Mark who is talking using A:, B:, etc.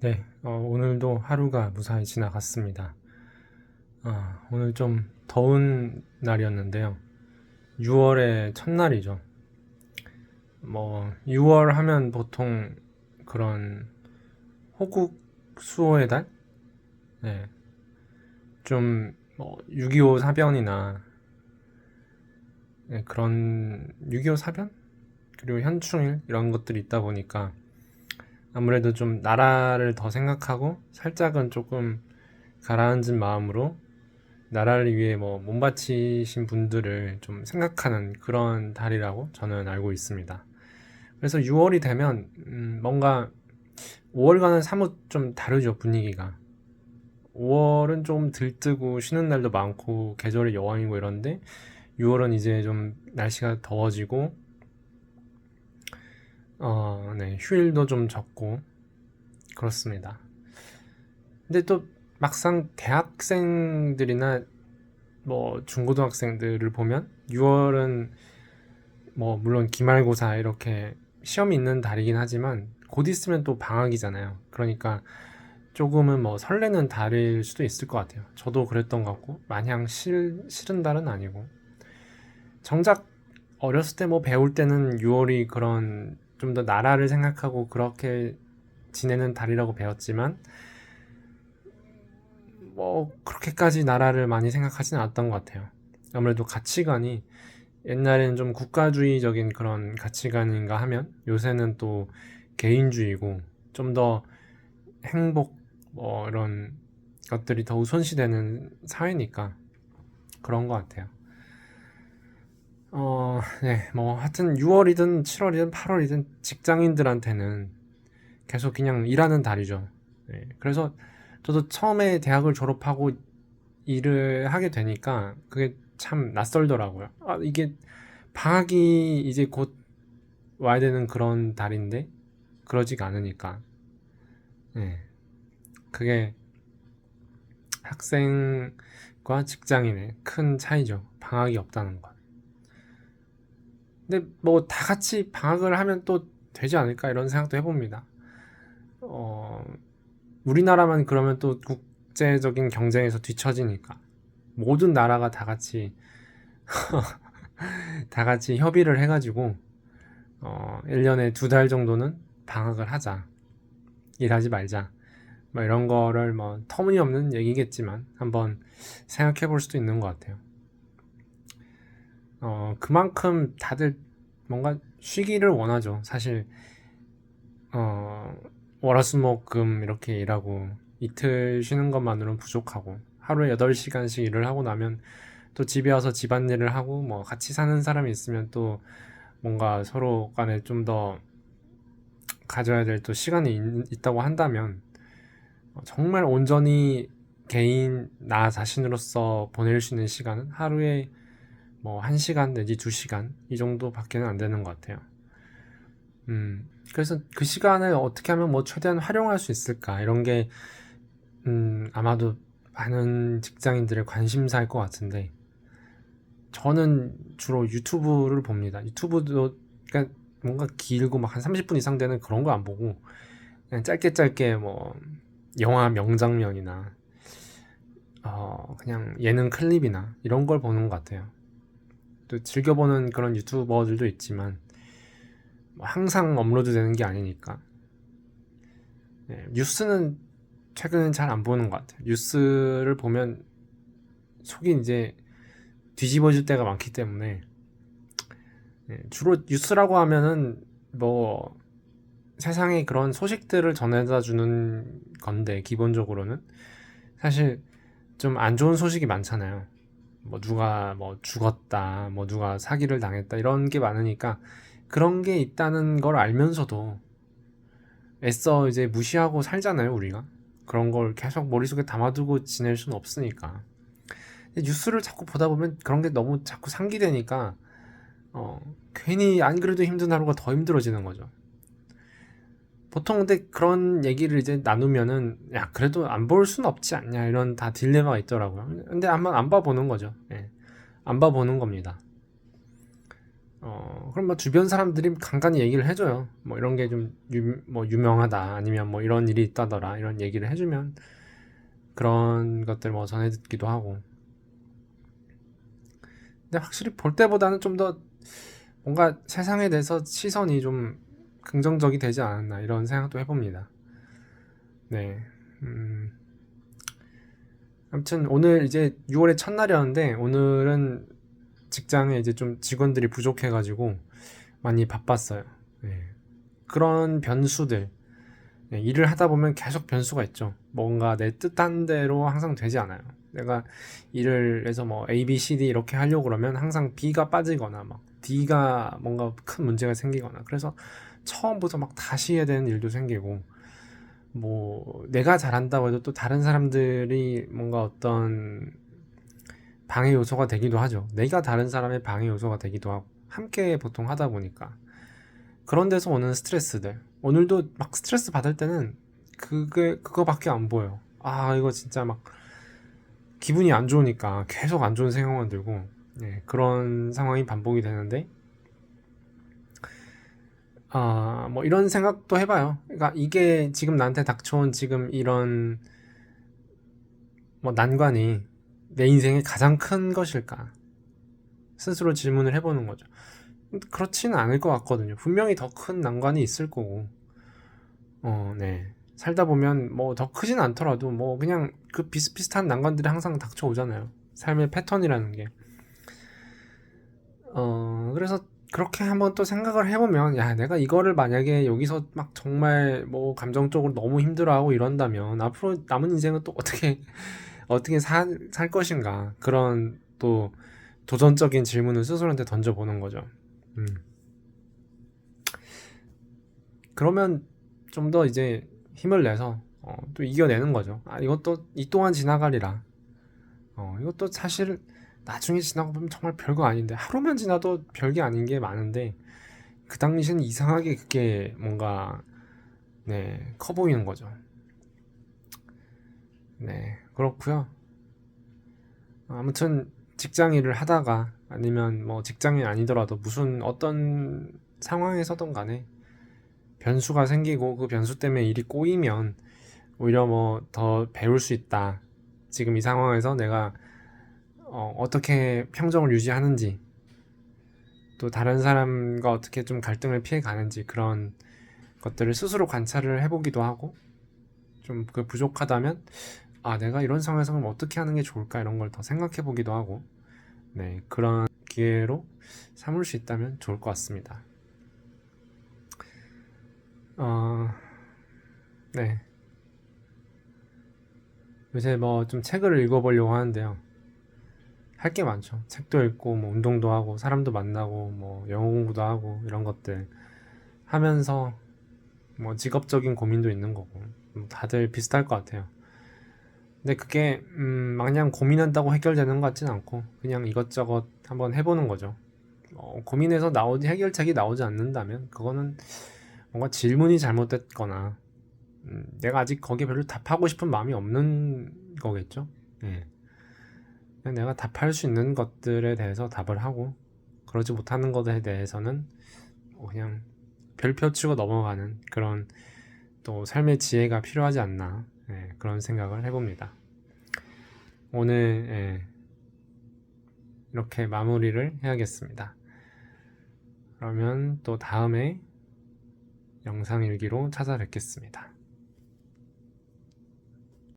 A: 네, 오늘도 하루가 무사히 지나갔습니다. 오늘 좀 더운 날이었는데요. 6월의 첫날이죠. 6월 하면 보통 그런 호국 수호의 달? 네, 좀 6.25 사변이나 그런 6.25 사변? 그리고 현충일 이런 것들이 있다 보니까 아무래도 좀 나라를 더 생각하고 살짝은 조금 가라앉은 마음으로 나라를 위해 몸 바치신 분들을 좀 생각하는 그런 달이라고 저는 알고 있습니다. 그래서 6월이 되면 뭔가 5월과는 사뭇 좀 다르죠, 분위기가. 5월은 좀 들뜨고 쉬는 날도 많고 계절의 여왕이고 이런데 6월은 이제 좀 날씨가 더워지고 네, 휴일도 좀 적고 그렇습니다. 근데 또 막상 대학생들이나 중고등학생들을 보면 6월은 물론 기말고사 이렇게 시험이 있는 달이긴 하지만 곧 있으면 또 방학이잖아요. 그러니까 조금은 설레는 달일 수도 있을 것 같아요. 저도 그랬던 것 같고 마냥 싫은 달은 아니고 정작 어렸을 때 배울 때는 6월이 그런 좀 더 나라를 생각하고 그렇게 지내는 달이라고 배웠지만 그렇게까지 나라를 많이 생각하지는 않았던 것 같아요. 아무래도 가치관이 옛날에는 좀 국가주의적인 그런 가치관인가 하면 요새는 또 개인주의고 좀 더 행복 이런 것들이 더 우선시되는 사회니까 그런 것 같아요. 네, 하여튼 6월이든 7월이든 8월이든 직장인들한테는 계속 그냥 일하는 달이죠. 네, 그래서 저도 처음에 대학을 졸업하고 일을 하게 되니까 그게 참 낯설더라고요. 이게 방학이 이제 곧 와야 되는 그런 달인데 그러지가 않으니까 네, 그게 학생과 직장인의 큰 차이죠. 방학이 없다는 것. 근데 다 같이 방학을 하면 또 되지 않을까 이런 생각도 해봅니다. 어, 우리나라만 그러면 또 국제적인 경쟁에서 뒤처지니까 모든 나라가 다 같이 협의를 해가지고 1년에 2달 정도는 방학을 하자. 일하지 말자. 이런 거를 터무니없는 얘기겠지만 한번 생각해 볼 수도 있는 것 같아요. 그만큼 다들 뭔가 쉬기를 원하죠. 사실 어, 월화수목금 이렇게 일하고 이틀 쉬는 것만으로는 부족하고 하루에 8시간씩 일을 하고 나면 또 집에 와서 집안일을 하고 같이 사는 사람이 있으면 또 뭔가 서로 간에 좀 더 가져야 될 또 시간이 있다고 한다면 정말 온전히 개인 나 자신으로서 보낼 수 있는 시간은 하루에 1시간 내지 2시간 이 정도밖에는 안 되는 것 같아요. 그래서 그 시간을 어떻게 하면 최대한 활용할 수 있을까 이런 게 아마도 많은 직장인들의 관심사일 것 같은데 저는 주로 유튜브를 봅니다. 유튜브도 그러니까 뭔가 길고 한 30분 이상 되는 그런 거 안 보고 그냥 짧게 짧게 영화 명장면이나 그냥 예능 클립이나 이런 걸 보는 것 같아요. 또 즐겨보는 그런 유튜버들도 있지만 항상 업로드 되는 게 아니니까 네, 뉴스는 최근엔 잘 안 보는 것 같아요. 뉴스를 보면 속이 이제 뒤집어질 때가 많기 때문에 주로 뉴스라고 하면은 세상의 그런 소식들을 전해다 주는 건데 기본적으로는 사실 좀 안 좋은 소식이 많잖아요. 누가 죽었다, 누가 사기를 당했다 이런 게 많으니까 그런 게 있다는 걸 알면서도 애써 이제 무시하고 살잖아요, 우리가. 그런 걸 계속 머릿속에 담아두고 지낼 수는 없으니까. 뉴스를 자꾸 보다 보면 그런 게 너무 자꾸 상기되니까 괜히 안 그래도 힘든 하루가 더 힘들어지는 거죠. 보통 근데 그런 얘기를 이제 나누면은 야 그래도 안 볼 순 없지 않냐 이런 다 딜레마가 있더라고요. 근데 한번 안 봐보는 거죠. 예. 안 봐보는 겁니다. 그럼 뭐 주변 사람들이 간간히 얘기를 해줘요. 뭐 이런 게 좀 뭐 유명하다, 아니면 뭐 이런 일이 있다더라, 이런 얘기를 해주면 그런 것들 뭐 전해 듣기도 하고. 근데 확실히 볼 때보다는 좀 더 뭔가 세상에 대해서 시선이 좀 긍정적이 되지 않았나, 이런 생각도 해봅니다. 네. 음, 아무튼 오늘 이제 6월의 첫날이었는데, 오늘은 직장에 이제 좀 직원들이 부족해가지고 많이 바빴어요. 네. 그런 변수들, 네, 일을 하다 보면 계속 변수가 있죠. 뭔가 내 뜻한 대로 항상 되지 않아요. 내가 일을 해서 뭐 A, B, C, D 이렇게 하려고 그러면 항상 B가 빠지거나 막 D가 뭔가 큰 문제가 생기거나, 그래서 처음부터 막 다시 해야 되는 일도 생기고, 뭐 내가 잘한다고 해도 또 다른 사람들이 뭔가 어떤 방해 요소가 되기도 하죠. 내가 다른 사람의 방해 요소가 되기도 하고, 함께 보통 하다 보니까 그런 데서 오는 스트레스들, 오늘도 막 스트레스 받을 때는 그거밖에 안 보여요. 아, 이거 진짜 막 기분이 안 좋으니까 계속 안 좋은 생각만 들고, 네, 그런 상황이 반복이 되는데, 뭐 이런 생각도 해봐요. 그러니까 이게 지금 나한테 닥쳐온 지금 이런 뭐 난관이 내 인생의 가장 큰 것일까? 스스로 질문을 해보는 거죠. 그렇지는 않을 것 같거든요. 분명히 더 큰 난관이 있을 거고, 네. 살다 보면 뭐 더 크진 않더라도 뭐 그냥 그 비슷비슷한 난관들이 항상 닥쳐오잖아요. 삶의 패턴이라는 게. 그래서 그렇게 한번 또 생각을 해보면, 야, 내가 이거를 만약에 여기서 막 정말 뭐 감정적으로 너무 힘들어하고 이런다면 앞으로 남은 인생은 또 어떻게 살 것인가. 그런 또 도전적인 질문을 스스로한테 던져보는 거죠. 음. 그러면 좀 더 이제 힘을 내서 또 이겨내는 거죠. 아, 이것도 이 또한 지나가리라. 이것도 사실 나중에 지나고 보면 정말 별거 아닌데, 하루만 지나도 별게 아닌 게 많은데 그 당시에는 이상하게 그게 뭔가, 네, 커 보이는 거죠. 네, 그렇고요. 아무튼 직장 일을 하다가, 아니면 뭐 직장이 아니더라도 무슨 어떤 상황에서든 간에 변수가 생기고 그 변수 때문에 일이 꼬이면 오히려 뭐 더 배울 수 있다. 지금 이 상황에서 내가 어떻게 평정을 유지하는지, 또 다른 사람과 어떻게 좀 갈등을 피해 가는지, 그런 것들을 스스로 관찰을 해보기도 하고, 좀 그 부족하다면 아, 내가 이런 상황에서 그럼 어떻게 하는 게 좋을까, 이런 걸 더 생각해 보기도 하고, 네, 그런 기회로 삼을 수 있다면 좋을 것 같습니다. 어, 네. 요새 뭐 좀 책을 읽어보려고 하는데요. 할 게 많죠. 책도 읽고 뭐 운동도 하고 사람도 만나고 뭐 영어 공부도 하고 이런 것들 하면서 뭐 직업적인 고민도 있는 거고, 다들 비슷할 것 같아요. 근데 그게 마냥 고민한다고 해결되는 것 같진 않고, 그냥 이것저것 한번 해보는 거죠. 고민해서 해결책이 나오지 않는다면 그거는 뭔가 질문이 잘못됐거나, 내가 아직 거기에 별로 답하고 싶은 마음이 없는 거겠죠. 예. 그냥 내가 답할 수 있는 것들에 대해서 답을 하고, 그러지 못하는 것에 대해서는 그냥 별표 치고 넘어가는 그런 또 삶의 지혜가 필요하지 않나, 예, 그런 생각을 해봅니다. 오늘, 예, 이렇게 마무리를 해야겠습니다. 그러면 또 다음에 영상 일기로 찾아뵙겠습니다.